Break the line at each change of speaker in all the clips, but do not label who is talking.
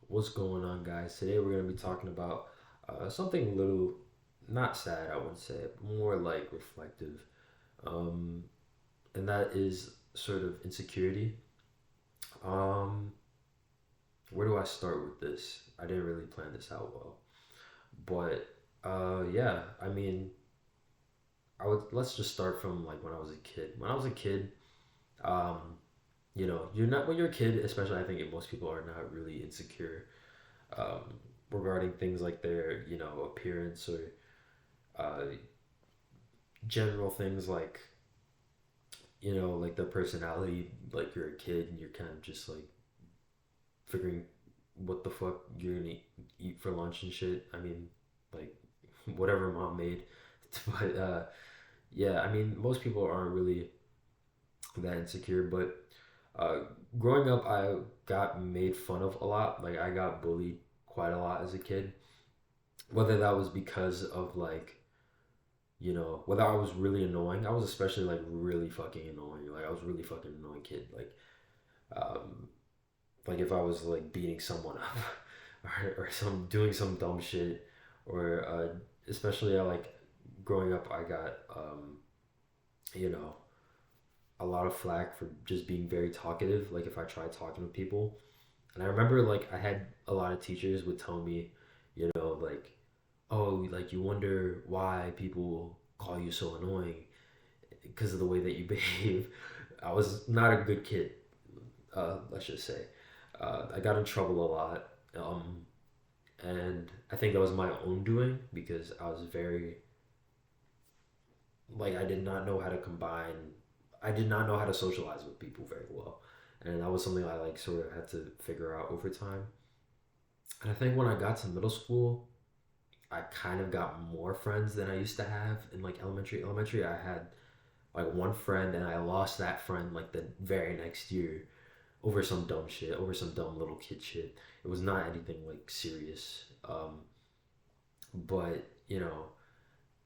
What's going on, guys? Today we're going to be talking about something a little not sad, I wouldn't say, more like reflective. Um, and that is sort of insecurity. Um, where do I start with this? I didn't really plan this out well. But yeah, I mean, let's just start from like when I was a kid. When I was a kid, um, you're not, when you're a kid, especially I think most people are not really insecure um, regarding things like their, appearance or uh, general things like, like their personality. Like you're a kid and you're kind of just like figuring what the fuck you're gonna eat for lunch and shit. I mean, like whatever mom made. But yeah, I mean, most people aren't really that insecure, but uh, growing up, I got made fun of a lot. Like I got bullied quite a lot as a kid, whether that was because of like, whether I was really annoying. I was especially like really fucking annoying. Like I was really fucking annoying kid. Um, like if I was like beating someone up or some doing some dumb shit, or especially like growing up, I got you know a lot of flack for just being very talkative. Like if I tried talking to people, and I remember like I had a lot of teachers would tell me, like, oh, like you wonder why people call you so annoying because of the way that you behave. I was not a good kid, let's just say. I got in trouble a lot, and I think that was my own doing because I was very like I did not know how to combine. I did not know how to socialize with people very well, and that was something I like sort of had to figure out over time. And I think when I got to middle school, I kind of got more friends than I used to have in like elementary. Elementary, I had like one friend, and I lost that friend like the very next year over some dumb shit, over some dumb little kid shit. It was not anything like serious, but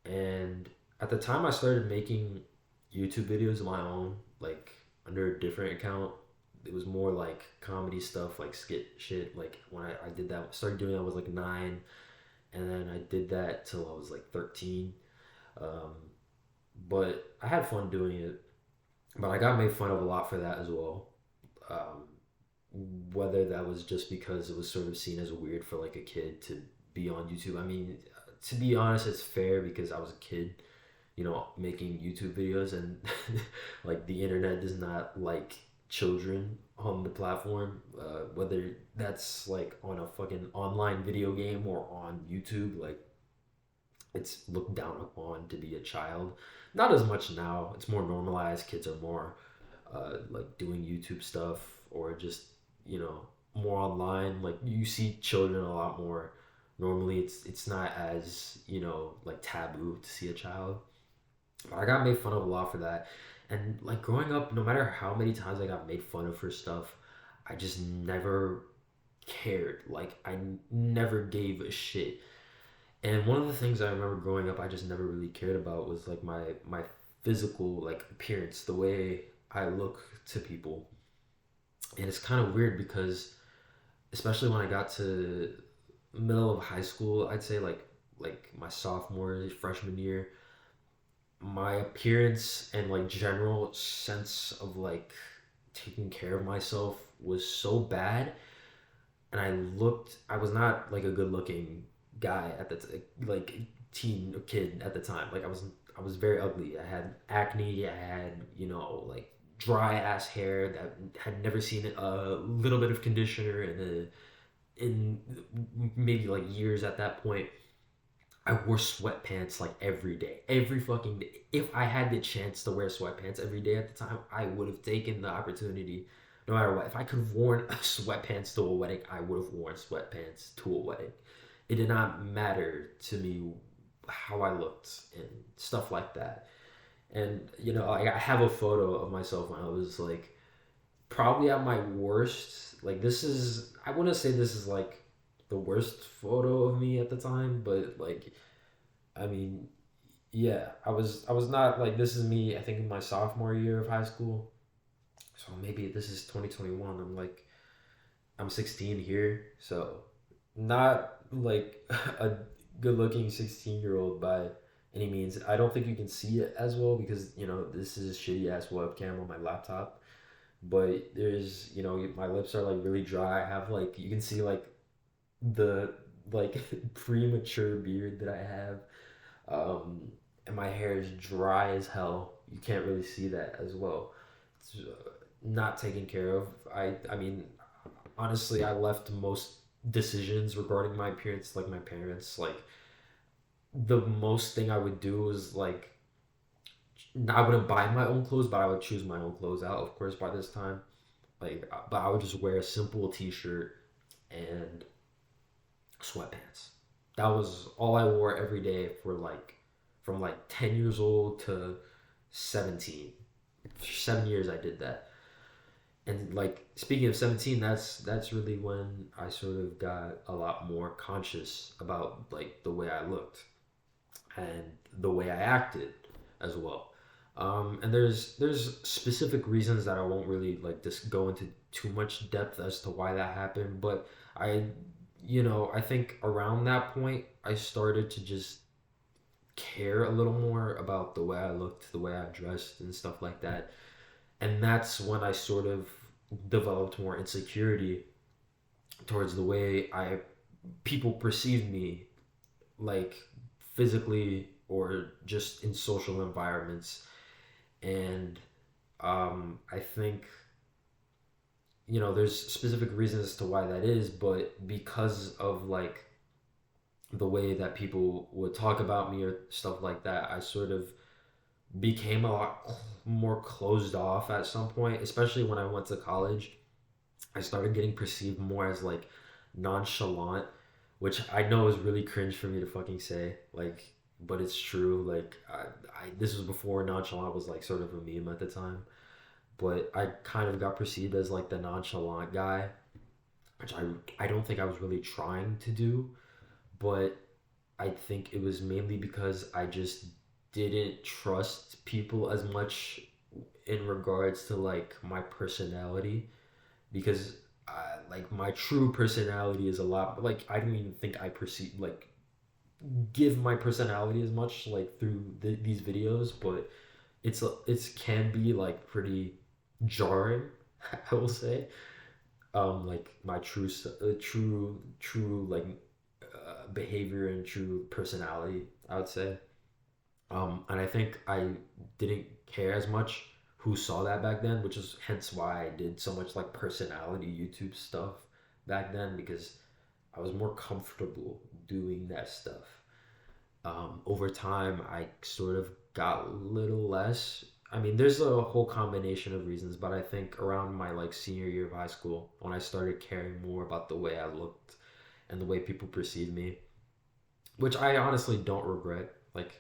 and at the time I started making YouTube videos of my own, like under a different account. It was more like comedy stuff, like skit shit. Like when I did that, started doing that, I was like 9, and then I did that till I was like 13. Um, but I had fun doing it. But I got made fun of a lot for that as well. Um, whether that was just because it was sort of seen as weird for like a kid to be on YouTube. I mean, to be honest, it's fair because I was a kid, making YouTube videos, and like the internet does not like children on the platform, whether that's like on a fucking online video game or on YouTube. Like it's looked down upon to be a child. Not as much now. It's more normalized. Kids are more like doing YouTube stuff or just more online. Like you see children a lot more. Normally, it's not as like taboo to see a child. But I got made fun of a lot for that, and like growing up, no matter how many times I got made fun of for stuff, I just never cared. Like never gave a shit. And one of the things I remember growing up, I just never really cared about was like my physical like appearance, the way I look to people. And it's kind of weird because especially when I got to middle of high school, I'd say like my sophomore freshman year, my appearance and like general sense of like taking care of myself was so bad, and I was not like a good looking guy at the like teen kid at the time. Like I was very ugly. I had acne. I had like dry ass hair that had never seen a little bit of conditioner in maybe like years at that point. I wore sweatpants like every day, every fucking day. If I had the chance to wear sweatpants every day at the time, I would have taken the opportunity no matter what. If I could have worn sweatpants to a wedding, I would have worn sweatpants to a wedding. It did not matter to me how I looked and stuff like that. And I have a photo of myself when I was like probably at my worst. Like this is, I wouldn't say this is like the worst photo of me at the time, but like I mean, yeah, I was not like, this is me. I think in my sophomore year of high school. So maybe this is 2021. I'm 16 here, so not like a good looking 16-year-old by any means. I don't think you can see it as well because, this is a shitty ass webcam on my laptop. But there's, my lips are like really dry. I have like, you can see like the like premature beard that I have. And my hair is dry as hell. You can't really see that as well. It's not taken care of. I mean, honestly, I left most decisions regarding my appearance like my parents. Like the most thing I would do is like I wouldn't buy my own clothes, but I would choose my own clothes out. Of course, by this time, but I would just wear a simple T-shirt and sweatpants. That was all I wore every day for like from like 10 years old to 17. For 7 years I did that. And like speaking of 17, that's really when I sort of got a lot more conscious about like the way I looked and the way I acted as well. And there's specific reasons that I won't really like just go into too much depth as to why that happened, but I I think around that point I started to just care a little more about the way I looked, the way I dressed and stuff like that. And that's when I sort of developed more insecurity towards the way I people perceive me, like physically or just in social environments. And I think there's specific reasons as to why that is, but because of like the way that people would talk about me or stuff like that, I sort of became a lot more closed off at some point, especially when I went to college. I started getting perceived more as like nonchalant, which I know is really cringe for me to fucking say, like, but it's true. Like, this was before nonchalant was like sort of a meme at the time, but I kind of got perceived as like the nonchalant guy, which I don't think I was really trying to do, but I think it was mainly because I just didn't trust people as much in regards to like my personality because like my true personality is a lot like I don't even think I perceive like give my personality as much like through these videos, but it's can be like pretty jarring. I will say like my true like behavior and true personality, I would say. And I think I didn't care as much who saw that back then, which is hence why I did so much like personality YouTube stuff back then because I was more comfortable doing that stuff. Over time, I sort of got a little less. I mean, there's a whole combination of reasons, but I think around my like senior year of high school, when I started caring more about the way I looked and the way people perceive me, which I honestly don't regret. Like,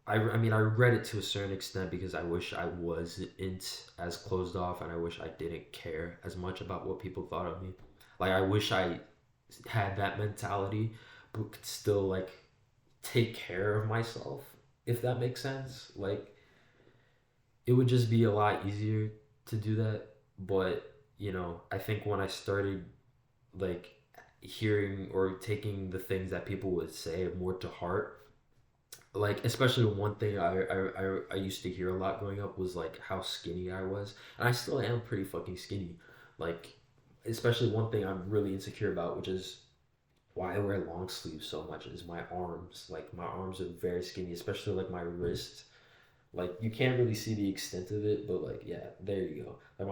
I mean, I regret it to a certain extent because I wish I wasn't as closed off and I wish I didn't care as much about what people thought of me. Like, I wish I had that mentality, but could still, like, take care of myself, if that makes sense. Like, it would just be a lot easier to do that. But, I think when I started, like, hearing or taking the things that people would say more to heart, like especially one thing I used to hear a lot growing up was like how skinny I was, and I still am pretty fucking skinny. Like especially one thing I'm really insecure about, which is why I wear long sleeves so much, is my arms. Like my arms are very skinny, especially like my wrist. Like you can't really see the extent of it, but like yeah, there you go. Like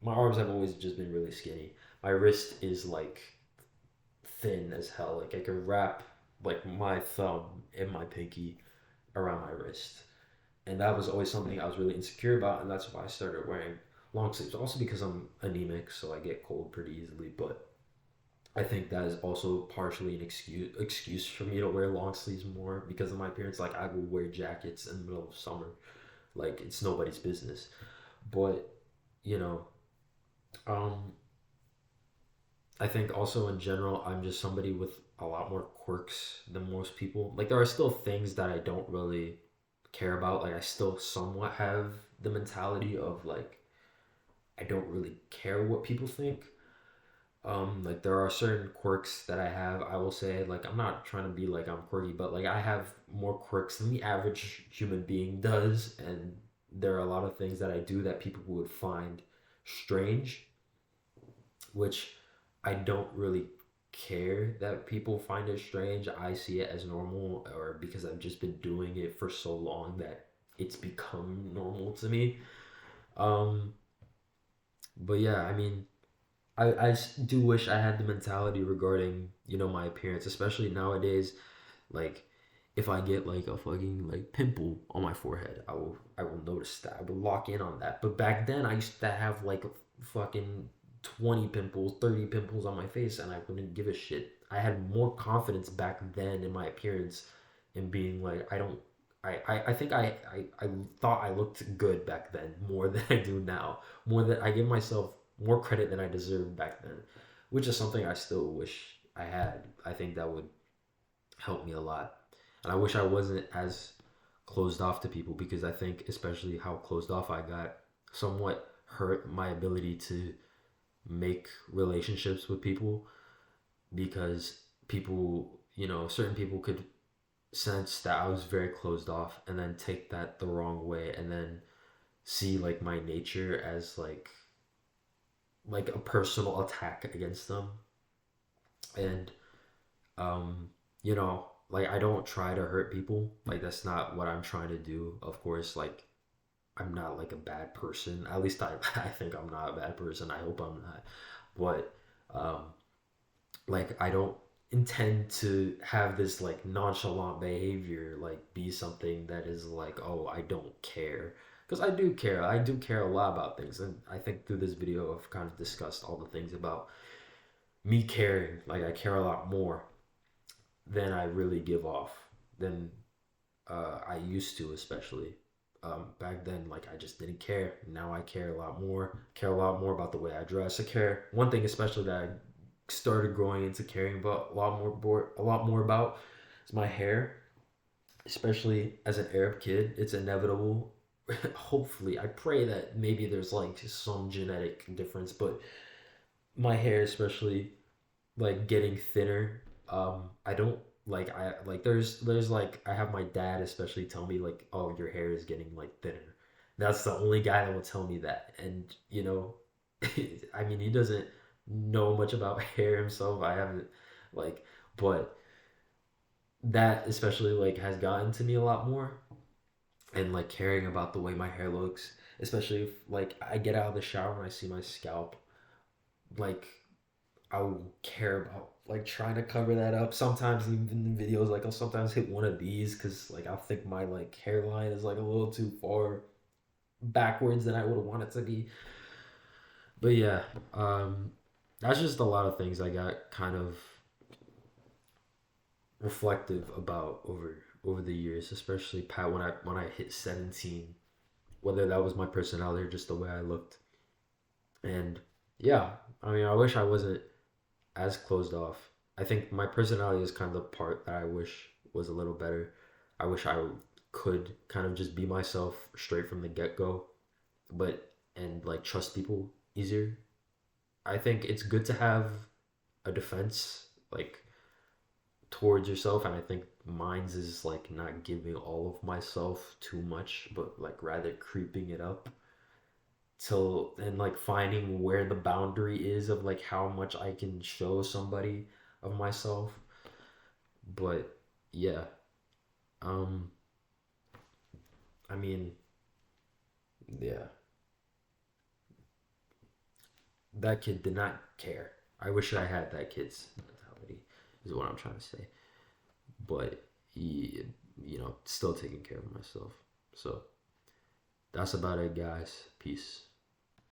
my arms have always just been really skinny. My wrist is like thin as hell. Like I could wrap like my thumb and my pinky around my wrist. And that was always something I was really insecure about, and that's why I started wearing long sleeves. Also because I'm anemic, so I get cold pretty easily. But I think that is also partially an excuse for me to wear long sleeves more because of my appearance. Like I will wear jackets in the middle of summer, like it's nobody's business. But you know, um, I think also in general, I'm just somebody with a lot more quirks than most people. Like there are still things that I don't really care about. Like I still somewhat have the mentality of like I don't really care what people think. Like there are certain quirks that I have. I will say, like, I'm not trying to be like I'm quirky, but like I have more quirks than the average human being does, and there are a lot of things that I do that people would find strange, which I don't really care that people find it strange. I see it as normal, or because I've just been doing it for so long that it's become normal to me. Um, but yeah, I mean, I do wish I had the mentality regarding, my appearance, especially nowadays. Like, if I get like a fucking like pimple on my forehead, I will notice that. I will lock in on that. But back then, I used to have like fucking 20 pimples, 30 pimples on my face, and I wouldn't give a shit. I had more confidence back then in my appearance, and being like, I don't. I think I thought I looked good back then more than I do now. More than I give myself more credit than I deserved back then, which is something I still wish I had. I think that would help me a lot. And I wish I wasn't as closed off to people, because I think especially how closed off I got somewhat hurt my ability to make relationships with people, because people, certain people could sense that I was very closed off and then take that the wrong way, and then see like my nature as like a personal attack against them. And like I don't try to hurt people. Like that's not what I'm trying to do. Of course, like I'm not like a bad person. At least I think I'm not a bad person. I hope I'm not. But um like I don't intend to have this like nonchalant behavior like be something that is like, oh, I don't care. Because I do care. I do care a lot about things. And I think through this video I've kind of discussed all the things about me caring. Like I care a lot more than I really give off, than I used to, especially. Back then, like I just didn't care. Now I care a lot more. Care a lot more about the way I dress. I care. One thing, especially that I started growing into caring about a lot more about is my hair. Especially as an Arab kid, it's inevitable. Hopefully, I pray that maybe there's like some genetic difference, but my hair, especially like getting thinner. I don't like I like there's like I have my dad especially tell me like, oh, your hair is getting like thinner. That's the only guy that will tell me that. And I mean, he doesn't know much about hair himself. I haven't like, but that especially like has gotten to me a lot more, and like caring about the way my hair looks, especially if like I get out of the shower and I see my scalp, like I will care about like trying to cover that up. Sometimes even in videos, like I'll sometimes hit one of these because like I think my like hairline is like a little too far backwards than I would want it to be. But yeah, that's just a lot of things I got kind of reflective about over the years, especially Pat when I hit 17, whether that was my personality or just the way I looked. And yeah, I mean, I wish I wasn't as closed off. I think my personality is kind of the part that I wish was a little better. I wish I could kind of just be myself straight from the get go, but and like trust people easier. I think it's good to have a defense like towards yourself, and I think mine's is like not giving all of myself too much, but like rather creeping it up till, and like finding where the boundary is of like how much I can show somebody of myself. But yeah, um, I mean, yeah, that kid did not care. I wish I had that kid's mentality, is what I'm trying to say. But he, still taking care of myself. So that's about it, guys. Peace.